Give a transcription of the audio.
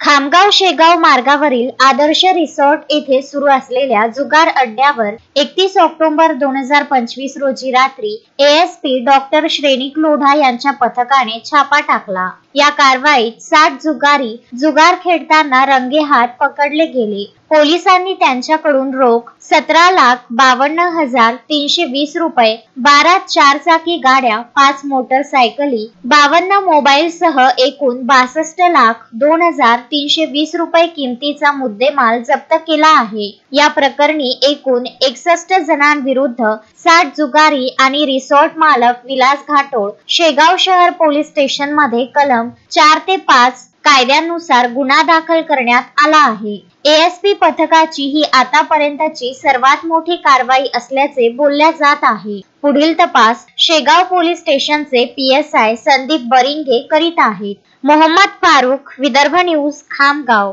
खामगाव शेगाव मार्गावरील आदर्श रिसॉर्ट येथे सुरू असलेल्या जुगार अड्ड्यावर 31 ऑक्टोबर 2025 रोजी रात्री एएसपी डॉक्टर श्रेणिक लोढा यांच्या पथकाने छापा टाकला। या कारवाईत 60 जुगारी जुगार खेळताना रंगेहात पकडले गेले। पोलिसांनी त्यांच्याकडून रोख 17,52,320 रुपये, 12 चारचाकी गाड्या, 5 मोटरसायकली, 52 मोबाईलसह एकूण 62,02,320 रुपये किमतीचा मुद्देमाल जप्त केला आहे। या प्रकरणी एकूण 61 जणांविरुद्ध 60 जुगारी आणि रिसॉर्ट मालक विलास घाटोळ शेगाव शहर पोलीस स्टेशन मध्ये कलम 4 ते 5 कायद्यानुसार गुन्हा दाखल करण्यात आला आहे। एएसपी पथकाची ही आतापर्यंतची सर्वात मोठी कारवाई असल्याचे बोलल्या जात आहे। पुढील तपास शेगाव पोलीस स्टेशनचे पीएसआय संदीप बरिंगे करीत आहेत। मोहम्मद फारूक, विदर्भ न्यूज, खामगाव।